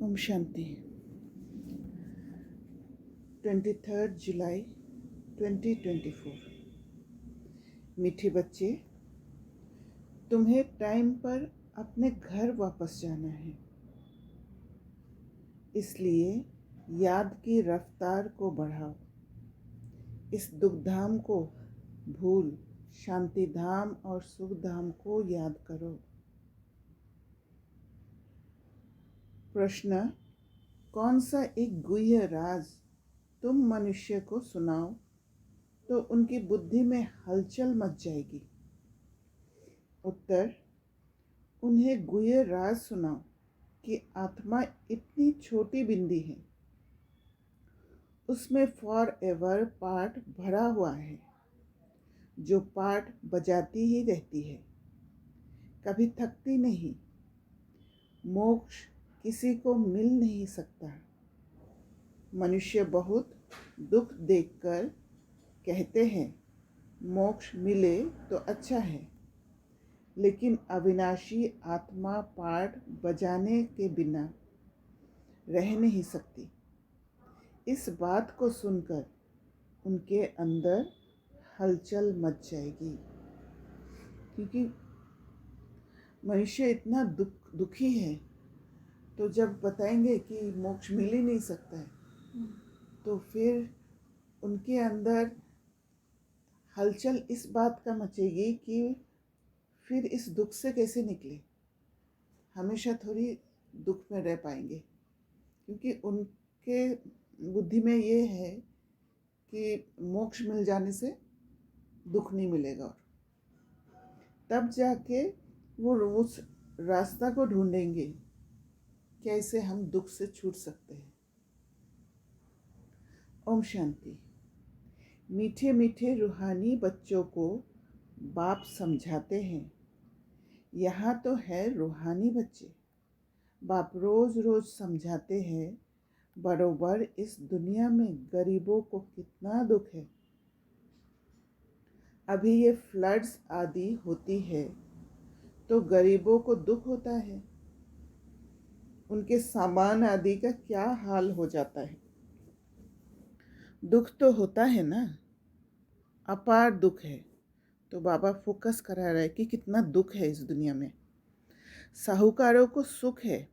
ओम शांति। 23 जुलाई 2024। मीठे बच्चे, तुम्हें टाइम पर अपने घर वापस जाना है, इसलिए याद की रफ्तार को बढ़ाओ। इस दुखधाम को भूल शांति धाम और सुख धाम को याद करो। प्रश्न: कौन सा एक गुह्य राज तुम मनुष्य को सुनाओ तो उनकी बुद्धि में हलचल मच जाएगी? उत्तर: उन्हें गुह्य राज सुनाओ कि आत्मा इतनी छोटी बिंदी है, उसमें फॉर एवर पार्ट भरा हुआ है, जो पार्ट बजाती ही रहती है, कभी थकती नहीं। मोक्ष किसी को मिल नहीं सकता। मनुष्य बहुत दुख देखकर कहते हैं मोक्ष मिले तो अच्छा है, लेकिन अविनाशी आत्मा पार्ट बजाने के बिना रह नहीं सकती। इस बात को सुनकर उनके अंदर हलचल मच जाएगी, क्योंकि मनुष्य इतना दुखी है, तो जब बताएंगे कि मोक्ष मिल ही नहीं सकता है, तो फिर उनके अंदर हलचल इस बात का मचेगी कि फिर इस दुख से कैसे निकले। हमेशा थोड़ी दुख में रह पाएंगे, क्योंकि उनके बुद्धि में ये है कि मोक्ष मिल जाने से दुख नहीं मिलेगा, और तब जाके वो उस रास्ता को ढूंढेंगे कैसे हम दुख से छूट सकते हैं। ओम शांति। मीठे मीठे रूहानी बच्चों को बाप समझाते हैं, यहाँ तो है रूहानी बच्चे। बाप रोज रोज समझाते हैं बरोबर इस दुनिया में गरीबों को कितना दुख है। अभी ये फ्लड्स आदि होती है तो गरीबों को दुख होता है, उनके सामान आदि का क्या हाल हो जाता है। दुख तो होता है ना, अपार दुख है। तो बाबा फोकस करा रहा है कि कितना दुख है इस दुनिया में। साहूकारों को सुख है,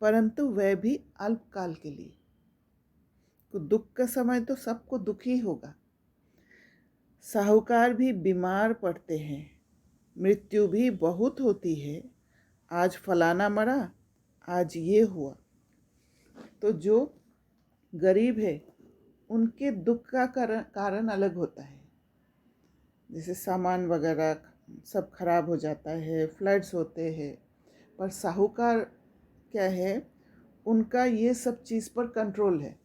परंतु वह भी अल्पकाल के लिए। तो दुख का समय तो सबको दुख ही होगा। साहूकार भी बीमार पड़ते हैं, मृत्यु भी बहुत होती है। आज फलाना मरा, आज ये हुआ। तो जो गरीब है उनके दुख का कारण अलग होता है। जैसे सामान वगैरह सब खराब हो जाता है, फ्लड्स होते हैं, पर साहूकार क्या है, उनका ये सब चीज़ पर कंट्रोल है।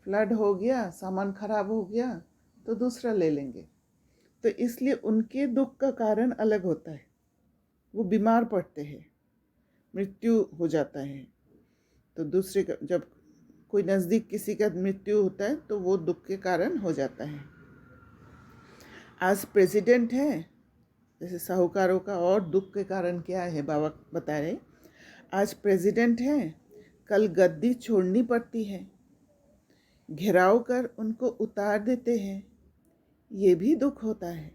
फ्लड हो गया, सामान खराब हो गया तो दूसरा ले लेंगे। तो इसलिए उनके दुख का कारण अलग होता है। वो बीमार पड़ते हैं, मृत्यु हो जाता है, तो दूसरे का जब कोई नज़दीक किसी का मृत्यु होता है तो वो दुख के कारण हो जाता है। आज प्रेसिडेंट है, जैसे साहूकारों का और दुख के कारण क्या है बाबा बता रहे। आज प्रेसिडेंट है, कल गद्दी छोड़नी पड़ती है, घेराव कर उनको उतार देते हैं, ये भी दुख होता है।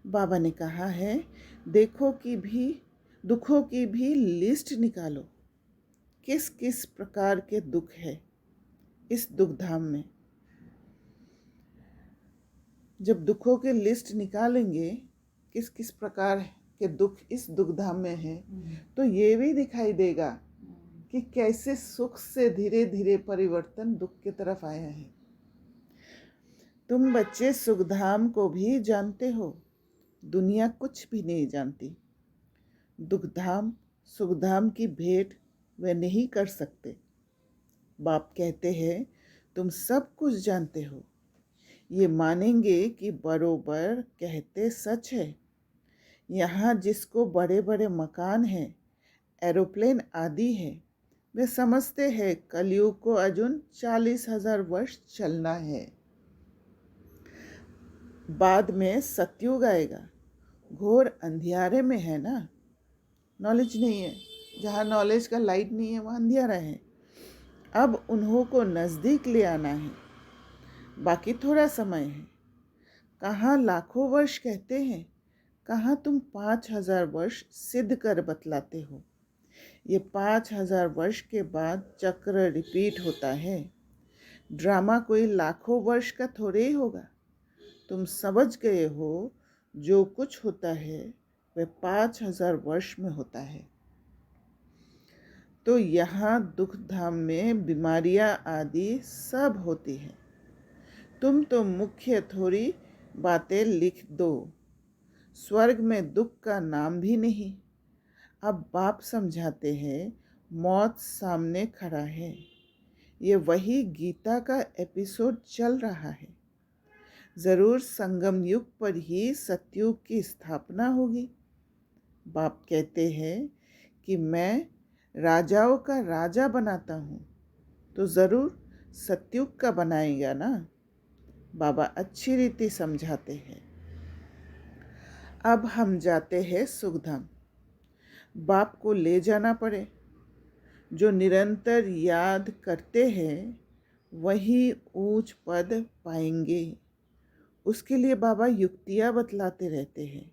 बाबा ने कहा है दुखों की भी लिस्ट निकालो, किस किस प्रकार के दुख है इस दुखधाम में। जब दुखों के लिस्ट निकालेंगे किस किस प्रकार के दुख इस दुखधाम में है, तो ये भी दिखाई देगा कि कैसे सुख से धीरे धीरे परिवर्तन दुख की तरफ आया है। तुम बच्चे सुखधाम को भी जानते हो, दुनिया कुछ भी नहीं जानती। दुखधाम सुखधाम की भेंट वे नहीं कर सकते। बाप कहते हैं तुम सब कुछ जानते हो, ये मानेंगे कि बरोबर कहते सच है। यहाँ जिसको बड़े बड़े मकान हैं, एरोप्लेन आदि है, वे समझते हैं कलयुग को अजुन 40,000 वर्ष चलना है, बाद में सतयुग आएगा। घोर अंधियारे में है ना, नॉलेज नहीं है, जहाँ नॉलेज का लाइट नहीं है वहाँ अंधेरा है। अब उन्हों को नज़दीक ले आना है, बाकी थोड़ा समय है। कहाँ लाखों वर्ष कहते हैं, कहाँ तुम 5,000 वर्ष सिद्ध कर बतलाते हो। ये 5,000 वर्ष के बाद चक्र रिपीट होता है। ड्रामा कोई लाखों वर्ष का थोड़े ही होगा। तुम समझ गए हो जो कुछ होता है वह 5,000 वर्ष में होता है। तो यहाँ दुख धाम में बीमारियाँ आदि सब होती हैं। तुम तो मुख्य थोड़ी बातें लिख दो। स्वर्ग में दुख का नाम भी नहीं। अब बाप समझाते हैं मौत सामने खड़ा है। ये वही गीता का एपिसोड चल रहा है। ज़रूर संगम युग पर ही सतयुग की स्थापना होगी। बाप कहते हैं कि मैं राजाओं का राजा बनाता हूँ, तो ज़रूर सतयुग का बनाएगा ना। बाबा अच्छी रीति समझाते हैं। अब हम जाते हैं सुखधाम। बाप को ले जाना पड़े। जो निरंतर याद करते हैं वही ऊंच पद पाएंगे। उसके लिए बाबा युक्तियाँ बतलाते रहते हैं,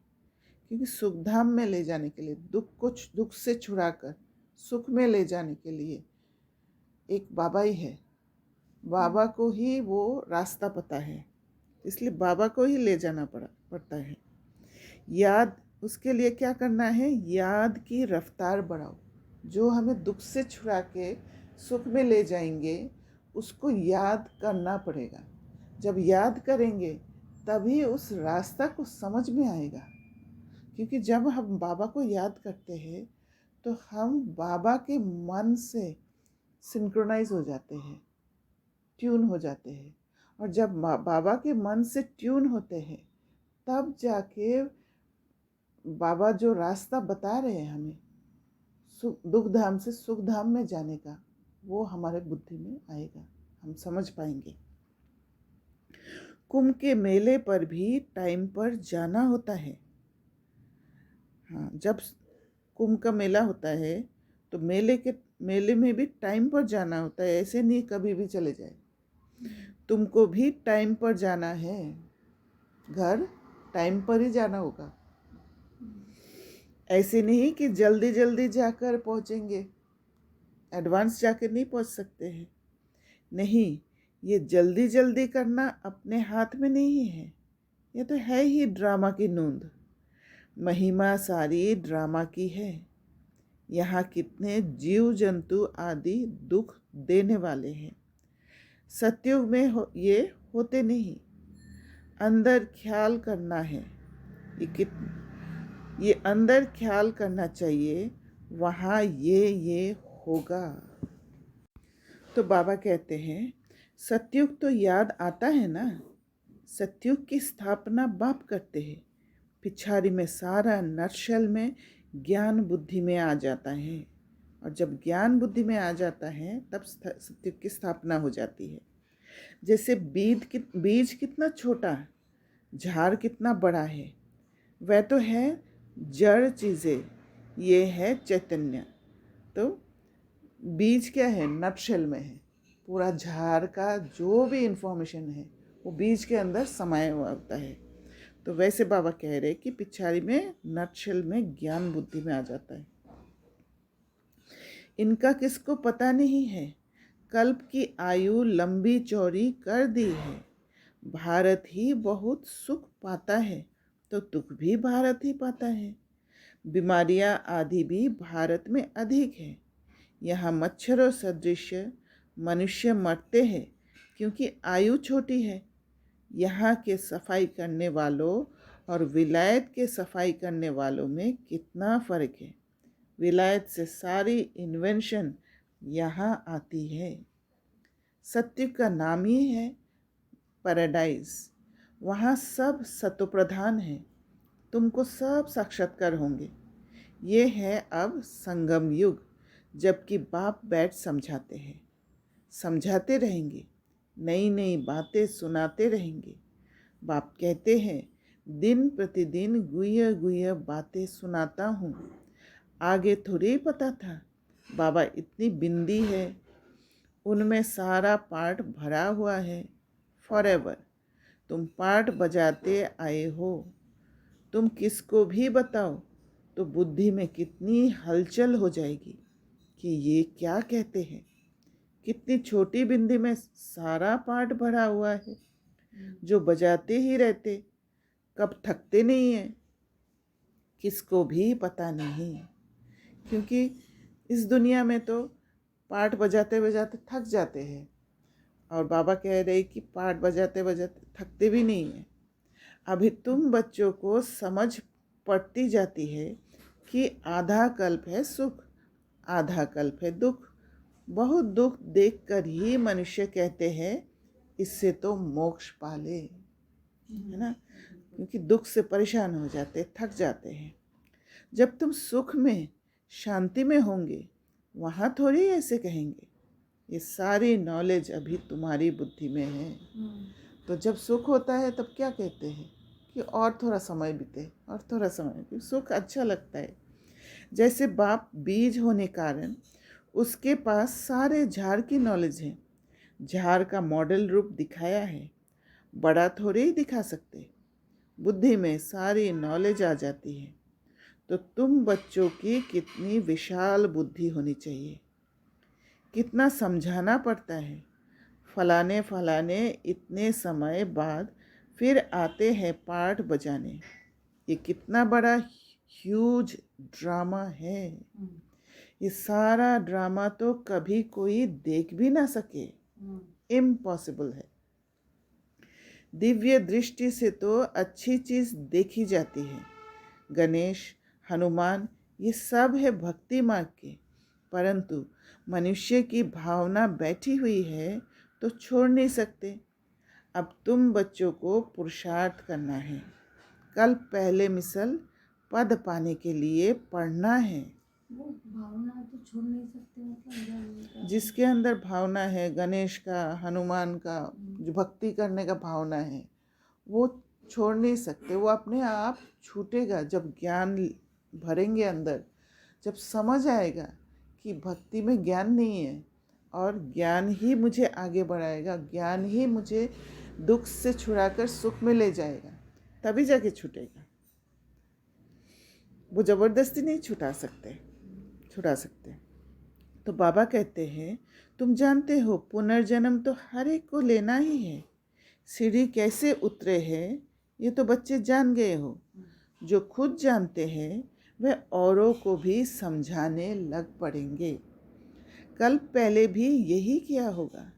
क्योंकि सुखधाम में ले जाने के लिए, दुख से छुड़ाकर सुख में ले जाने के लिए एक बाबा ही है। बाबा को ही वो रास्ता पता है, इसलिए बाबा को ही ले जाना पड़ता है। याद, उसके लिए क्या करना है, याद की रफ्तार बढ़ाओ। जो हमें दुख से छुड़ा के सुख में ले जाएंगे उसको याद करना पड़ेगा। जब याद करेंगे तभी उस रास्ता को समझ में आएगा। क्योंकि जब हम बाबा को याद करते हैं तो हम बाबा के मन से सिंक्रोनाइज हो जाते हैं, ट्यून हो जाते हैं। और जब बाबा के मन से ट्यून होते हैं तब जाके बाबा जो रास्ता बता रहे हैं हमें दुख धाम से सुख धाम में जाने का, वो हमारे बुद्धि में आएगा, हम समझ पाएंगे। कुंभ के मेले पर भी टाइम पर जाना होता है। हाँ, जब कुंभ का मेला होता है तो मेले में भी टाइम पर जाना होता है। ऐसे नहीं कभी भी चले जाए। तुमको भी टाइम पर जाना है, घर टाइम पर ही जाना होगा। ऐसे नहीं कि जल्दी जल्दी जाकर पहुंचेंगे, एडवांस जाकर नहीं पहुंच सकते हैं। नहीं, ये जल्दी जल्दी करना अपने हाथ में नहीं है। ये तो है ही ड्रामा की नूंद। महिमा सारी ड्रामा की है। यहाँ कितने जीव जंतु आदि दुख देने वाले हैं। सतयुग में ये होते नहीं। अंदर ख्याल करना है, ये अंदर ख्याल करना चाहिए, वहाँ ये होगा। तो बाबा कहते हैं सतयुग तो याद आता है ना। सतयुग की स्थापना बाप करते हैं। पिछाड़ी में सारा नटशल में ज्ञान बुद्धि में आ जाता है। और जब ज्ञान बुद्धि में आ जाता है तब सतयुग की स्थापना हो जाती है। जैसे बीज कितना छोटा, झाड़ कितना बड़ा है, वह तो है जड़ चीज़ें, ये है चैतन्य। तो बीज क्या है, नटशेल में है। पूरा झाड़ का जो भी इंफॉर्मेशन है वो बीज के अंदर समाया हुआ होता है। तो वैसे बाबा कह रहे कि पिछाड़ी में नटशेल में ज्ञान बुद्धि में आ जाता है। इनका किसको पता नहीं है। कल्प की आयु लंबी चौड़ी कर दी है। भारत ही बहुत सुख पाता है तो दुख भी भारत ही पाता है। बीमारियां आदि भी भारत में अधिक है। यहाँ मच्छरों सदृश मनुष्य मरते हैं क्योंकि आयु छोटी है। यहाँ के सफाई करने वालों और विलायत के सफाई करने वालों में कितना फ़र्क है। विलायत से सारी इन्वेंशन यहाँ आती है। सत्य का नाम ही है पैराडाइज। वहाँ सब सतोप्रधान है। तुमको सब साक्षात्कार होंगे। ये है अब संगम युग, जबकि बाप बैठ समझाते हैं, समझाते रहेंगे, नई नई बातें सुनाते रहेंगे। बाप कहते हैं दिन प्रतिदिन गुह्य गुह्य बातें सुनाता हूँ। आगे थोड़ी पता था बाबा इतनी बिंदी है, उनमें सारा पार्ट भरा हुआ है फॉरएवर। तुम पार्ट बजाते आए हो, तुम किसको भी बताओ तो बुद्धि में कितनी हलचल हो जाएगी कि ये क्या कहते हैं। कितनी छोटी बिंदी में सारा पार्ट भरा हुआ है, जो बजाते ही रहते, कब थकते नहीं हैं, किसको भी पता नहीं। क्योंकि इस दुनिया में तो पार्ट बजाते बजाते थक जाते हैं, और बाबा कह रहे कि पार्ट बजाते बजाते थकते भी नहीं हैं। अभी तुम बच्चों को समझ पड़ती जाती है कि आधा कल्प है सुख, आधा कल्प है दुख। बहुत दुख देखकर ही मनुष्य कहते हैं इससे तो मोक्ष पाले, है ना। क्योंकि दुख से परेशान हो जाते, थक जाते हैं। जब तुम सुख में, शांति में होंगे, वहाँ थोड़ी ऐसे कहेंगे। ये सारी नॉलेज अभी तुम्हारी बुद्धि में है। तो जब सुख होता है तब क्या कहते हैं कि और थोड़ा समय बीते, और थोड़ा समय, क्योंकि सुख अच्छा लगता है। जैसे बाप बीज होने कारण उसके पास सारे झाड़ की नॉलेज है, झाड़ का मॉडल रूप दिखाया है, बड़ा थोड़े ही दिखा सकते। बुद्धि में सारी नॉलेज आ जाती है। तो तुम बच्चों की कितनी विशाल बुद्धि होनी चाहिए, कितना समझाना पड़ता है। फलाने फलाने इतने समय बाद फिर आते हैं पार्ट बजाने, ये कितना बड़ा ह्यूज ड्रामा है। ये सारा ड्रामा तो कभी कोई देख भी ना सके, इम्पॉसिबल है। दिव्य दृष्टि से तो अच्छी चीज़ देखी जाती है। गणेश, हनुमान, ये सब है भक्ति मार्ग के, परंतु मनुष्य की भावना बैठी हुई है तो छोड़ नहीं सकते। अब तुम बच्चों को पुरुषार्थ करना है। कल पहले मिसल पद पाने के लिए पढ़ना है। वो भावना तो छोड़ नहीं सकते, मतलब जिसके अंदर भावना है, गणेश का, हनुमान का, जो भक्ति करने का भावना है, वो छोड़ नहीं सकते। वो अपने आप छूटेगा जब ज्ञान भरेंगे अंदर, जब समझ आएगा कि भक्ति में ज्ञान नहीं है और ज्ञान ही मुझे आगे बढ़ाएगा, ज्ञान ही मुझे दुख से छुड़ाकर सुख में ले जाएगा, तभी जाके छूटेगा। वो ज़बरदस्ती नहीं छुड़ा सकते। तो बाबा कहते हैं तुम जानते हो पुनर्जन्म तो हर एक को लेना ही है। सीढ़ी कैसे उतरे हैं ये तो बच्चे जान गए हो। जो खुद जानते हैं वह औरों को भी समझाने लग पड़ेंगे। कल पहले भी यही किया होगा।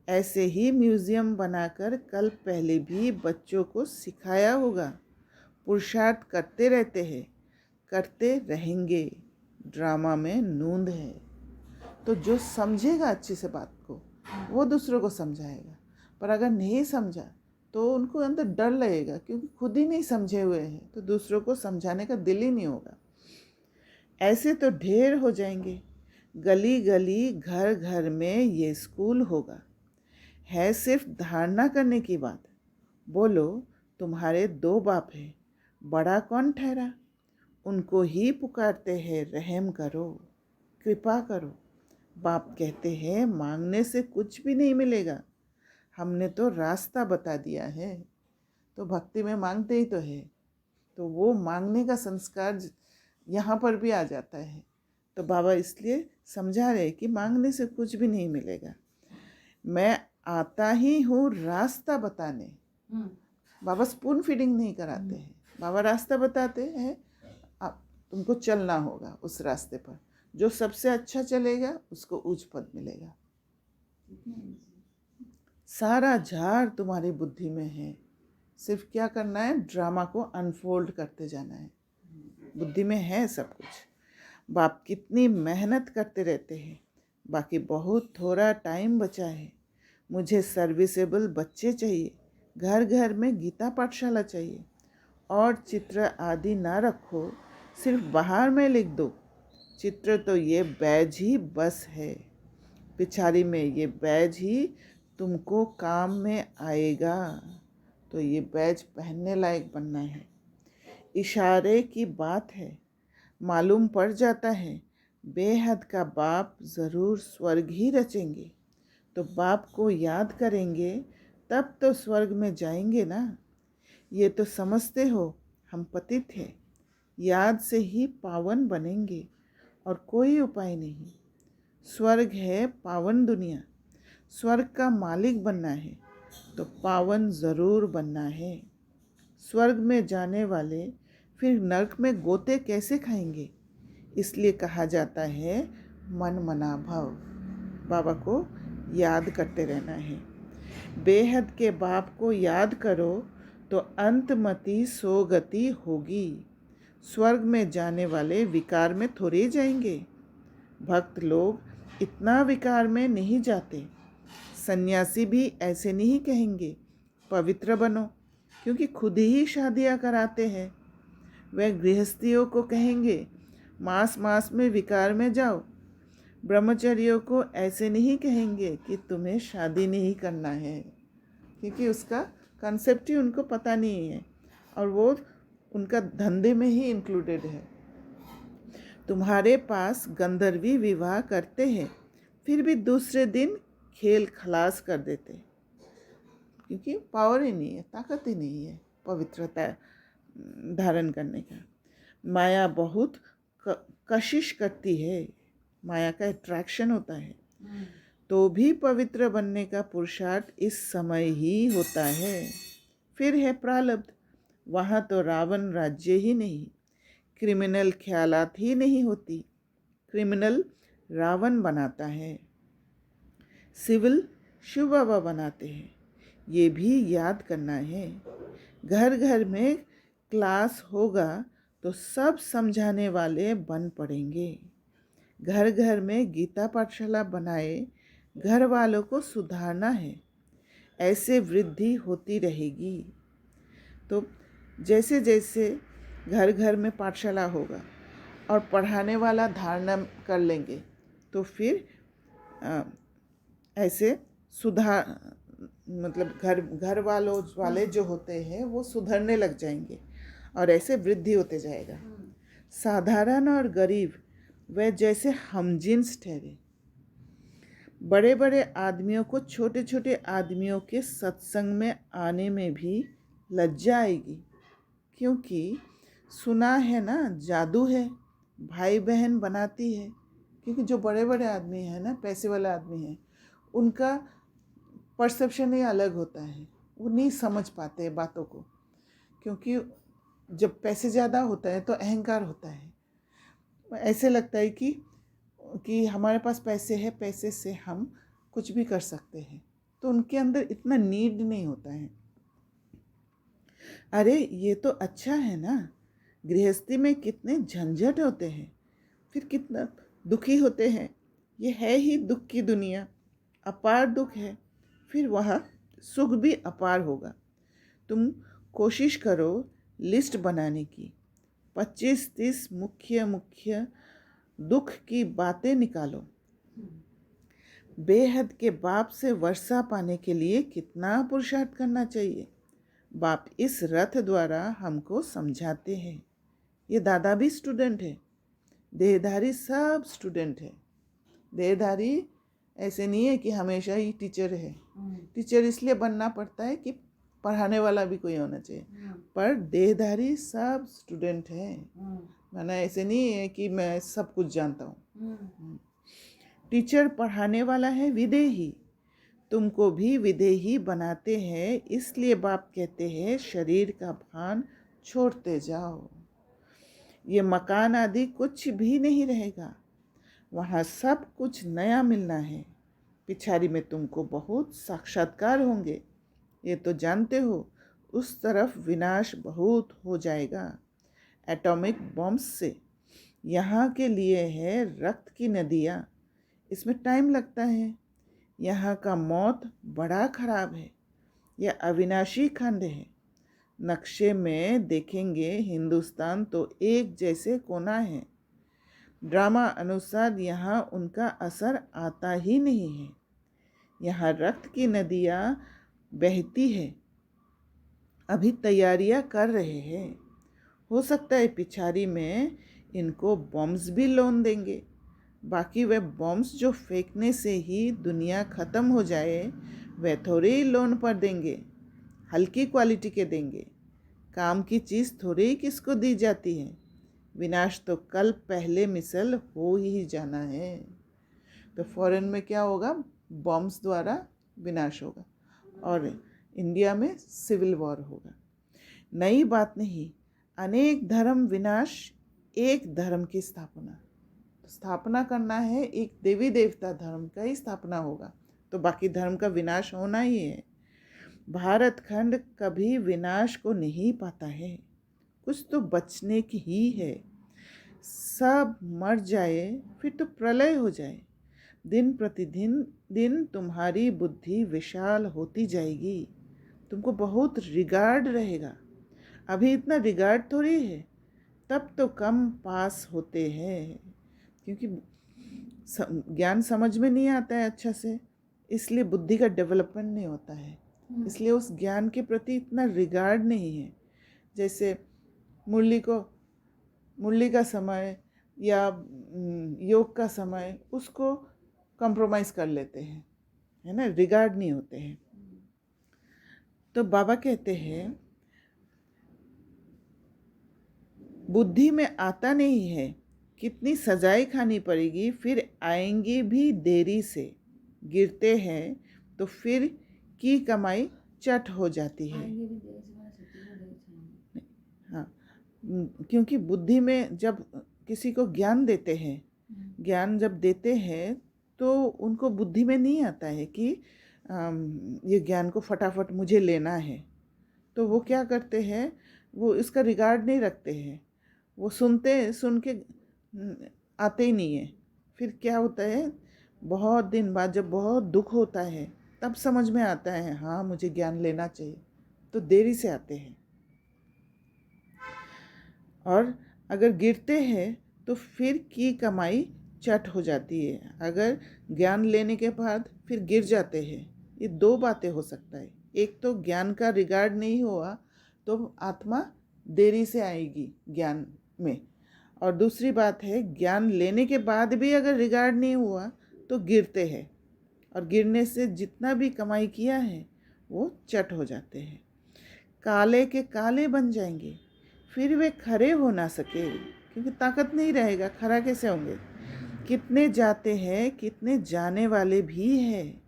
ऐसे ही म्यूज़ियम बनाकर कल पहले भी बच्चों को सिखाया होगा। पुरुषार्थ करते रहते हैं, करते रहेंगे। ड्रामा में नूंद है। तो जो समझेगा अच्छे से बात को, वो दूसरों को समझाएगा। पर अगर नहीं समझा तो उनको अंदर डर लगेगा, क्योंकि खुद ही नहीं समझे हुए हैं, तो दूसरों को समझाने का दिल ही नहीं होगा। ऐसे तो ढेर हो जाएंगे। गली गली, घर घर में ये स्कूल होगा। है सिर्फ धारणा करने की बात। बोलो तुम्हारे 2 बाप हैं, बड़ा कौन ठहरा? उनको ही पुकारते हैं रहम करो, कृपा करो। बाप कहते हैं मांगने से कुछ भी नहीं मिलेगा, हमने तो रास्ता बता दिया है। तो भक्ति में मांगते ही तो है, तो वो मांगने का संस्कार यहाँ पर भी आ जाता है। तो बाबा इसलिए समझा रहे कि मांगने से कुछ भी नहीं मिलेगा। मैं आता ही हूँ रास्ता बताने। बाबा स्पून फीडिंग नहीं कराते हैं, बाबा रास्ता बताते हैं। आप तुमको चलना होगा उस रास्ते पर, जो सबसे अच्छा चलेगा उसको उच्च पद मिलेगा। सारा झाड़ तुम्हारी बुद्धि में है, सिर्फ क्या करना है, ड्रामा को अनफोल्ड करते जाना है। बुद्धि में है सब कुछ। बाप कितनी मेहनत करते रहते हैं, बाकी बहुत थोड़ा टाइम बचा है। मुझे सर्विसेबल बच्चे चाहिए, घर घर में गीता पाठशाला चाहिए। और चित्र आदि ना रखो, सिर्फ बाहर में लिख दो। चित्र तो ये बैज ही बस है, पिछाड़ी में ये बैज ही तुमको काम में आएगा। तो ये बैज पहनने लायक बनना है। इशारे की बात है, मालूम पड़ जाता है बेहद का बाप ज़रूर स्वर्ग ही रचेंगे। तो बाप को याद करेंगे तब तो स्वर्ग में जाएंगे ना। ये तो समझते हो हम पतित हैं, याद से ही पावन बनेंगे और कोई उपाय नहीं। स्वर्ग है पावन दुनिया, स्वर्ग का मालिक बनना है तो पावन ज़रूर बनना है। स्वर्ग में जाने वाले फिर नरक में गोते कैसे खाएंगे? इसलिए कहा जाता है मन मना भव। बाबा को याद करते रहना है। बेहद के बाप को याद करो तो अंतमति सोगति होगी। स्वर्ग में जाने वाले विकार में थोड़े जाएंगे। भक्त लोग इतना विकार में नहीं जाते। सन्यासी भी ऐसे नहीं कहेंगे पवित्र बनो, क्योंकि खुद ही शादियां कराते हैं। वह गृहस्थियों को कहेंगे मास मास में विकार में जाओ। ब्रह्मचर्यों को ऐसे नहीं कहेंगे कि तुम्हें शादी नहीं करना है, क्योंकि उसका कंसेप्ट ही उनको पता नहीं है और वो उनका धंधे में ही इंक्लूडेड है। तुम्हारे पास गंधर्वी विवाह करते हैं, फिर भी दूसरे दिन खेल खलास कर देते, क्योंकि पावर ही नहीं है, ताकत ही नहीं है पवित्रता धारण करने का। माया बहुत कशिश करती है, माया का अट्रैक्शन होता है, तो भी पवित्र बनने का पुरुषार्थ इस समय ही होता है। फिर है प्रारब्ध, वहाँ तो रावण राज्य ही नहीं, क्रिमिनल ख्यालात ही नहीं होती, क्रिमिनल रावण बनाता है, सिविल शिव बाबा बनाते हैं। ये भी याद करना है। घर घर में क्लास होगा तो सब समझाने वाले बन पड़ेंगे। घर घर में गीता पाठशाला बनाए, घर वालों को सुधारना है, ऐसे वृद्धि होती रहेगी। तो जैसे जैसे घर घर में पाठशाला होगा और पढ़ाने वाला धारणा कर लेंगे तो फिर ऐसे सुधार मतलब घर वाले जो होते हैं वो सुधरने लग जाएंगे और ऐसे वृद्धि होते जाएगा। साधारण और गरीब वह जैसे हमजिन्स ठहरे। बड़े बड़े आदमियों को छोटे छोटे आदमियों के सत्संग में आने में भी लज्जा आएगी, क्योंकि सुना है ना जादू है, भाई बहन बनाती है। क्योंकि जो बड़े बड़े आदमी हैं ना, पैसे वाले आदमी हैं, उनका परसेप्शन ही अलग होता है। वो नहीं समझ पाते बातों को, क्योंकि जब पैसे ज़्यादा होता है तो अहंकार होता है। ऐसे लगता है कि हमारे पास पैसे है, पैसे से हम कुछ भी कर सकते हैं, तो उनके अंदर इतना नीड नहीं होता है। अरे ये तो अच्छा है ना, गृहस्थी में कितने झंझट होते हैं, फिर कितना दुखी होते हैं। ये है ही दुख की दुनिया, अपार दुख है, फिर वह सुख भी अपार होगा। तुम कोशिश करो लिस्ट बनाने की, 25-30 मुख्य मुख्य दुख की बातें निकालो। बेहद के बाप से वर्षा पाने के लिए कितना पुरुषार्थ करना चाहिए, बाप इस रथ द्वारा हमको समझाते हैं। ये दादा भी स्टूडेंट है, देहधारी सब स्टूडेंट है। देहधारी ऐसे नहीं है कि हमेशा ही टीचर है। टीचर इसलिए बनना पड़ता है कि पढ़ाने वाला भी कोई होना चाहिए, पर देहधारी सब स्टूडेंट है। माना ऐसे नहीं है कि मैं सब कुछ जानता हूँ। टीचर पढ़ाने वाला है विदेही, तुमको भी विदेही बनाते हैं। इसलिए बाप कहते हैं शरीर का भान छोड़ते जाओ। ये मकान आदि कुछ भी नहीं रहेगा, वहाँ सब कुछ नया मिलना है। पिछाड़ी में तुमको बहुत साक्षात्कार होंगे, ये तो जानते हो। उस तरफ विनाश बहुत हो जाएगा एटॉमिक बॉम्ब्स से। यहाँ के लिए है रक्त की नदियाँ, इसमें टाइम लगता है। यहाँ का मौत बड़ा खराब है, यह अविनाशी खंड है। नक्शे में देखेंगे हिंदुस्तान तो एक जैसे कोना है। ड्रामा अनुसार यहाँ उनका असर आता ही नहीं है। यहाँ रक्त की नदियाँ बहती है, अभी तैयारियाँ कर रहे हैं। हो सकता है पिछाड़ी में इनको बॉम्ब्स भी लोन देंगे। बाकी वह बॉम्ब्स जो फेंकने से ही दुनिया ख़त्म हो जाए वह थोड़ी ही लोन पर देंगे, हल्की क्वालिटी के देंगे। काम की चीज़ थोड़ी ही किसको दी जाती है। विनाश तो कल पहले मिसल हो ही जाना है। तो फॉरेन में क्या होगा, बॉम्ब्स द्वारा विनाश होगा और इंडिया में सिविल वॉर होगा। नई बात नहीं, अनेक धर्म विनाश, एक धर्म की स्थापना। स्थापना करना है, एक देवी देवता धर्म का ही स्थापना होगा, तो बाकी धर्म का विनाश होना ही है। भारत खंड कभी विनाश को नहीं पाता है, कुछ तो बचने की ही है। सब मर जाए फिर तो प्रलय हो जाए। दिन प्रतिदिन दिन तुम्हारी बुद्धि विशाल होती जाएगी, तुमको बहुत रिगार्ड रहेगा। अभी इतना रिगार्ड थोड़ी है, तब तो कम पास होते हैं, क्योंकि ज्ञान समझ में नहीं आता है अच्छा से, इसलिए बुद्धि का डेवलपमेंट नहीं होता है, इसलिए उस ज्ञान के प्रति इतना रिगार्ड नहीं है। जैसे मुरली का समय या योग का समय, उसको कंप्रोमाइज़ कर लेते हैं, है ना, रिगार्ड नहीं होते हैं। तो बाबा कहते हैं बुद्धि में आता नहीं है, कितनी सजाएं खानी पड़ेगी, फिर आएंगी भी देरी से। गिरते हैं तो फिर की कमाई चट हो जाती है। हाँ, क्योंकि बुद्धि में जब किसी को ज्ञान देते हैं, ज्ञान जब देते हैं तो उनको बुद्धि में नहीं आता है कि ये ज्ञान को फटाफट मुझे लेना है, तो वो क्या करते हैं, वो इसका रिगार्ड नहीं रखते हैं, वो सुन के आते ही नहीं है। फिर क्या होता है, बहुत दिन बाद जब बहुत दुख होता है तब समझ में आता है हाँ मुझे ज्ञान लेना चाहिए, तो देरी से आते हैं। और अगर गिरते हैं तो फिर की कमाई चट हो जाती है। अगर ज्ञान लेने के बाद फिर गिर जाते हैं, ये दो बातें हो सकता है। एक तो ज्ञान का रिगार्ड नहीं हुआ तो आत्मा देरी से आएगी ज्ञान में, और दूसरी बात है ज्ञान लेने के बाद भी अगर रिगार्ड नहीं हुआ तो गिरते हैं, और गिरने से जितना भी कमाई किया है वो चट हो जाते हैं, काले के काले बन जाएंगे। फिर वे खड़े हो ना सके, क्योंकि ताकत नहीं रहेगा, खड़ा कैसे होंगे। कितने जाते हैं, कितने जाने वाले भी हैं,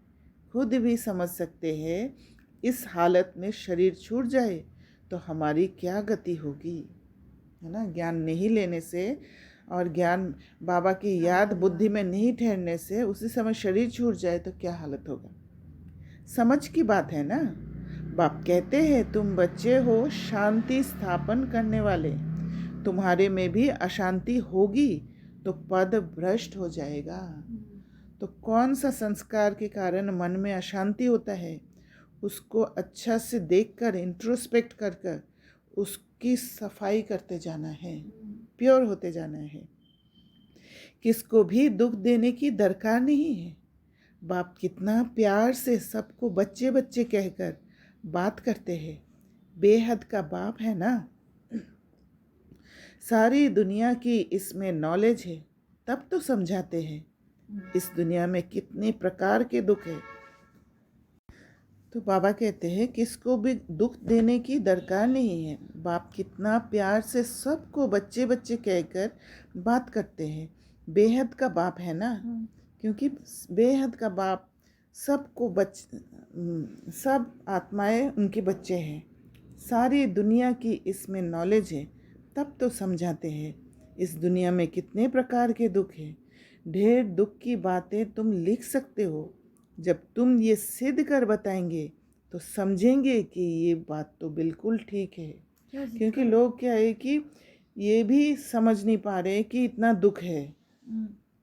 खुद भी समझ सकते हैं। इस हालत में शरीर छूट जाए तो हमारी क्या गति होगी, है ना। ज्ञान नहीं लेने से और ज्ञान बाबा की याद बुद्धि में नहीं ठहरने से उसी समय शरीर छूट जाए तो क्या हालत होगा। समझ की बात है ना। बाप कहते हैं तुम बच्चे हो शांति स्थापन करने वाले, तुम्हारे में भी अशांति होगी तो पद भ्रष्ट हो जाएगा। तो कौन सा संस्कार के कारण मन में अशांति होता है, उसको अच्छा से देखकर इंट्रोस्पेक्ट कर कर उसकी सफाई करते जाना है, प्योर होते जाना है। किसको भी दुख देने की दरकार नहीं है। बाप कितना प्यार से सबको बच्चे बच्चे कहकर बात करते हैं। बेहद का बाप है ना। सारी दुनिया की इसमें नॉलेज है, तब तो समझाते हैं इस दुनिया में कितने प्रकार के दुख है। तो बाबा कहते हैं किसको भी दुख देने की दरकार नहीं है। बाप कितना प्यार से सबको बच्चे बच्चे कहकर बात करते हैं। बेहद का बाप है ना, क्योंकि बेहद का बाप सबको सब आत्माएं उनके बच्चे हैं। सारी दुनिया की इसमें नॉलेज है, तब तो समझाते हैं इस दुनिया में कितने प्रकार के दुख हैं। ढेर दुख की बातें तुम लिख सकते हो, जब तुम ये सिद्ध कर बताएंगे तो समझेंगे कि ये बात तो बिल्कुल ठीक है। क्योंकि लोग क्या है कि ये भी समझ नहीं पा रहे कि इतना दुख है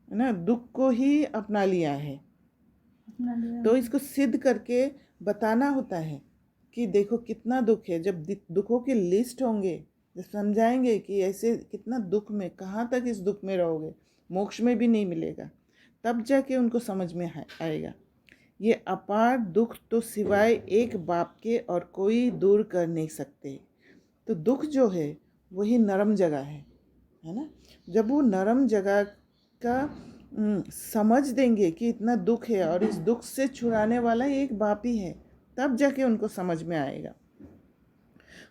ना, दुख को ही अपना लिया है। तो इसको सिद्ध करके बताना होता है कि देखो कितना दुख है। जब दुखों के लिस्ट होंगे, जब समझाएंगे कि ऐसे कितना दुख में, कहाँ तक इस दुख में रहोगे, मोक्ष में भी नहीं मिलेगा, तब जाके उनको समझ में आएगा। ये अपार दुख तो सिवाय एक बाप के और कोई दूर कर नहीं सकते। तो दुख जो है वही नरम जगह है, है ना। जब वो नरम जगह का समझ देंगे कि इतना दुख है और इस दुख से छुड़ाने वाला एक बाप ही है, तब जाके उनको समझ में आएगा।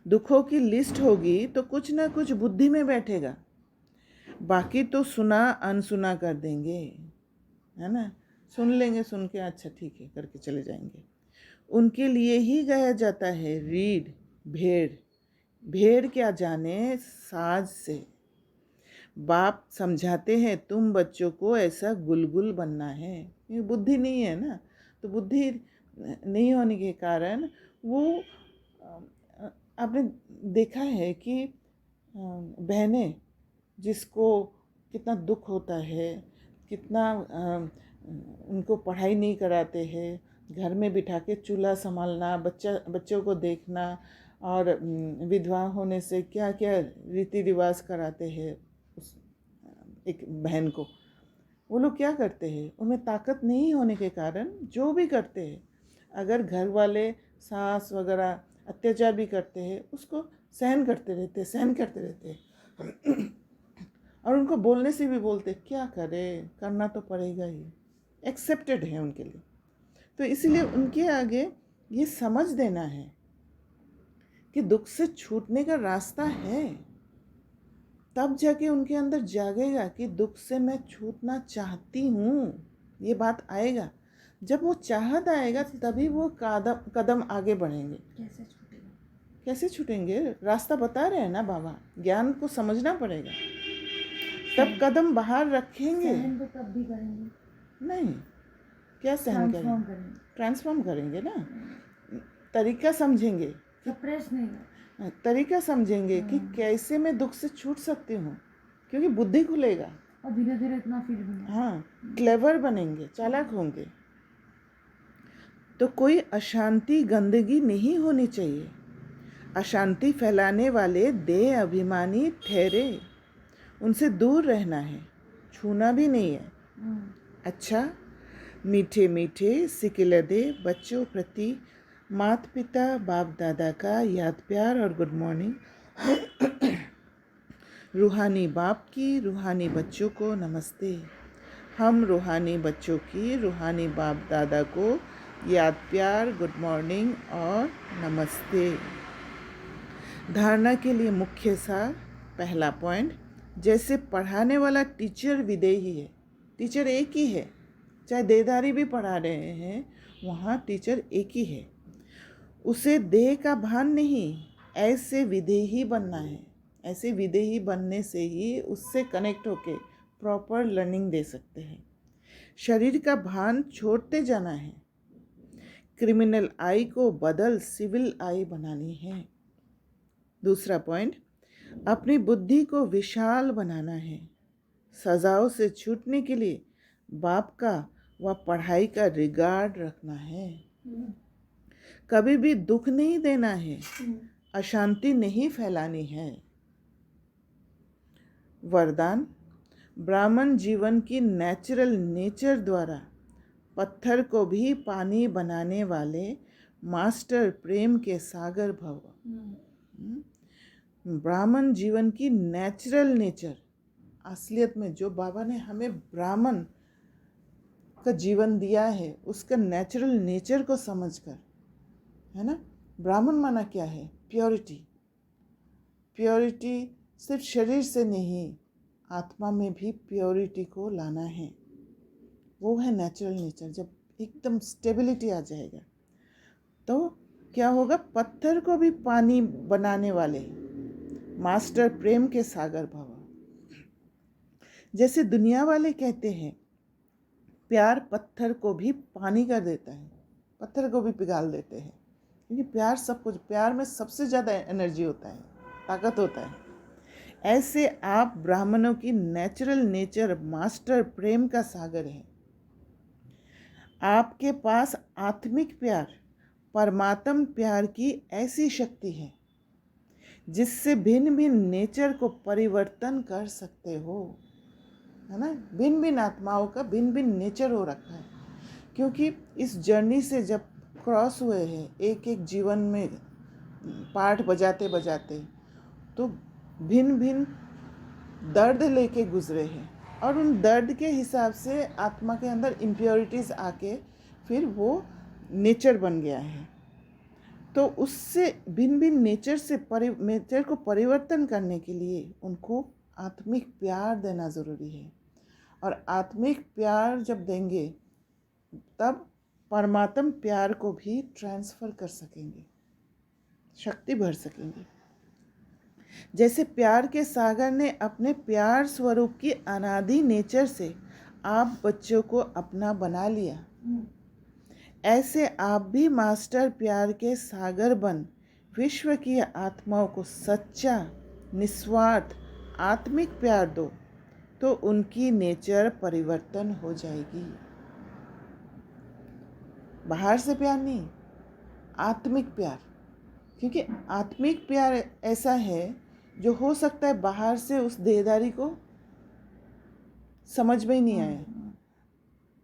दुखों की लिस्ट होगी तो कुछ ना कुछ बुद्धि में बैठेगा, बाकी तो सुना अनसुना कर देंगे, है ना। सुन लेंगे, सुन के अच्छा ठीक है करके चले जाएंगे। उनके लिए ही गाया जाता है रीढ़ भेड़, भेड़ क्या जाने साज से। बाप समझाते हैं तुम बच्चों को ऐसा गुलगुल बनना है। ये बुद्धि नहीं है ना, तो बुद्धि नहीं होने के कारण वो आपने देखा है कि बहनें जिसको कितना दुख होता है, कितना उनको पढ़ाई नहीं कराते हैं, घर में बिठा के चूल्हा संभालना, बच्चों को देखना, और विधवा होने से क्या क्या रीति रिवाज कराते हैं उस एक बहन को। वो लोग क्या करते हैं, उनमें ताकत नहीं होने के कारण जो भी करते हैं, अगर घर वाले सास वगैरह अत्याचार भी करते हैं उसको सहन करते रहते हैं और उनको बोलने से भी बोलते क्या करें, करना तो पड़ेगा ही, एक्सेप्टेड है उनके लिए। तो इसीलिए उनके आगे ये समझ देना है कि दुख से छूटने का रास्ता है, तब जाके उनके अंदर जागेगा कि दुख से मैं छूटना चाहती हूँ, ये बात आएगा। जब वो चाहत आएगा तभी वो कदम आगे बढ़ेंगे। कैसे छूटेगा? कैसे छूटेंगे? रास्ता बता रहे हैं ना बाबा, ज्ञान को समझना पड़ेगा, तब कदम बाहर रखेंगे। सहन तो तब भी करेंगे नहीं, क्या सहन करेंगे? ट्रांसफॉर्म करेंगे ना, तरीका समझेंगे, सप्रेस नहीं, तरीका समझेंगे कि कैसे मैं दुख से छूट सकती हूँ, क्योंकि बुद्धि खुलेगा और धीरे धीरे इतना फील भी हाँ, क्लेवर बनेंगे, चालाक होंगे। तो कोई अशांति गंदगी नहीं होनी चाहिए। अशांति फैलाने वाले देह अभिमानी ठहरे, उनसे दूर रहना है, छूना भी नहीं है। अच्छा, मीठे मीठे सिकिलदे बच्चों प्रति माता पिता बाप दादा का याद प्यार और गुड मॉर्निंग। रूहानी बाप की रूहानी बच्चों को नमस्ते। हम रूहानी बच्चों की रूहानी बाप दादा को याद प्यार, गुड मॉर्निंग और नमस्ते। धारणा के लिए मुख्य सार, पहला पॉइंट, जैसे पढ़ाने वाला टीचर विदेही है, टीचर एक ही है, चाहे देहधारी भी पढ़ा रहे हैं, वहाँ टीचर एक ही है। उसे देह का भान नहीं, ऐसे विदेही बनना है। ऐसे विदेही बनने से ही उससे कनेक्ट होके प्रॉपर लर्निंग दे सकते हैं। शरीर का भान छोड़ते जाना है। क्रिमिनल आई को बदल सिविल आई बनानी है। दूसरा पॉइंट, अपनी बुद्धि को विशाल बनाना है। सजाओं से छूटने के लिए बाप का व पढ़ाई का रिगार्ड रखना है। कभी भी दुख नहीं देना है, अशांति नहीं फैलानी है। वरदान, ब्राह्मण जीवन की नेचुरल नेचर द्वारा पत्थर को भी पानी बनाने वाले मास्टर प्रेम के सागर भव। ब्राह्मण जीवन की नेचुरल नेचर, असलियत में जो बाबा ने हमें ब्राह्मण का जीवन दिया है उसका नेचुरल नेचर को समझकर, है ना। ब्राह्मण माना क्या है? प्योरिटी। प्योरिटी सिर्फ शरीर से नहीं, आत्मा में भी प्योरिटी को लाना है। वो है नेचुरल नेचर। जब एकदम स्टेबिलिटी आ जाएगा तो क्या होगा? पत्थर को भी पानी बनाने वाले मास्टर प्रेम के सागर भव। जैसे दुनिया वाले कहते हैं प्यार पत्थर को भी पानी कर देता है, पत्थर को भी पिघाल देते हैं, क्योंकि प्यार सब कुछ, प्यार में सबसे ज़्यादा एनर्जी होता है, ताकत होता है। ऐसे आप ब्राह्मणों की नेचुरल नेचर मास्टर प्रेम का सागर है। आपके पास आत्मिक प्यार, परमात्म प्यार की ऐसी शक्ति है जिससे भिन्न भिन्न नेचर को परिवर्तन कर सकते हो, है ना। भिन्न भिन्न आत्माओं का भिन्न भिन्न नेचर हो रखा है, क्योंकि इस जर्नी से जब क्रॉस हुए हैं एक एक जीवन में पाठ बजाते बजाते, तो भिन्न भिन्न दर्द लेके गुजरे हैं और उन दर्द के हिसाब से आत्मा के अंदर इम्प्योरिटीज़ आके फिर वो नेचर बन गया है। तो उससे भिन्न भिन्न नेचर को परिवर्तन करने के लिए उनको आत्मिक प्यार देना ज़रूरी है। और आत्मिक प्यार जब देंगे तब परमात्म प्यार को भी ट्रांसफ़र कर सकेंगे, शक्ति भर सकेंगे। जैसे प्यार के सागर ने अपने प्यार स्वरूप की अनादि नेचर से आप बच्चों को अपना बना लिया, ऐसे आप भी मास्टर प्यार के सागर बन विश्व की आत्माओं को सच्चा निस्वार्थ आत्मिक प्यार दो, तो उनकी नेचर परिवर्तन हो जाएगी। बाहर से प्यार नहीं, आत्मिक प्यार। क्योंकि आत्मिक प्यार ऐसा है जो हो सकता है बाहर से उस देहदारी को समझ में ही नहीं आए,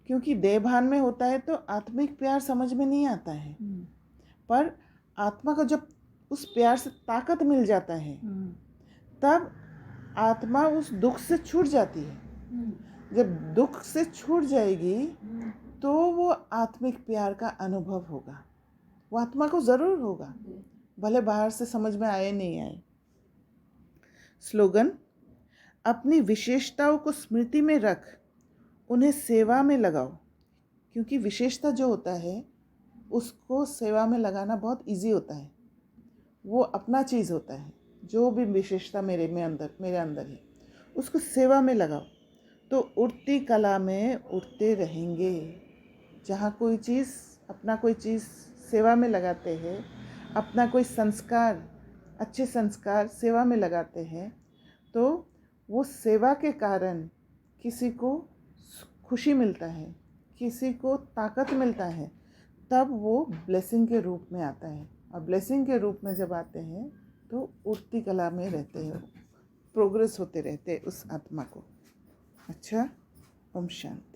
क्योंकि देहभान में होता है तो आत्मिक प्यार समझ में नहीं आता है। पर आत्मा को जब उस प्यार से ताकत मिल जाता है तब आत्मा उस दुख से छूट जाती है। जब दुख से छूट जाएगी तो वो आत्मिक प्यार का अनुभव होगा, वो आत्मा को ज़रूर होगा, भले बाहर से समझ में आए नहीं आए। स्लोगन: अपनी विशेषताओं को स्मृति में रख, उन्हें सेवा में लगाओ। क्योंकि विशेषता जो होता है उसको सेवा में लगाना बहुत इजी होता है, वो अपना चीज़ होता है। जो भी विशेषता मेरे अंदर है उसको सेवा में लगाओ तो उड़ती कला में उड़ते रहेंगे। जहाँ कोई चीज़ सेवा में लगाते हैं, अपना कोई संस्कार, अच्छे संस्कार सेवा में लगाते हैं, तो वो सेवा के कारण किसी को खुशी मिलता है, किसी को ताकत मिलता है, तब वो ब्लेसिंग के रूप में आता है। और ब्लेसिंग के रूप में जब आते हैं तो उड़ती कला में रहते हैं, प्रोग्रेस होते रहते हैं उस आत्मा को। अच्छा, ओम शांति।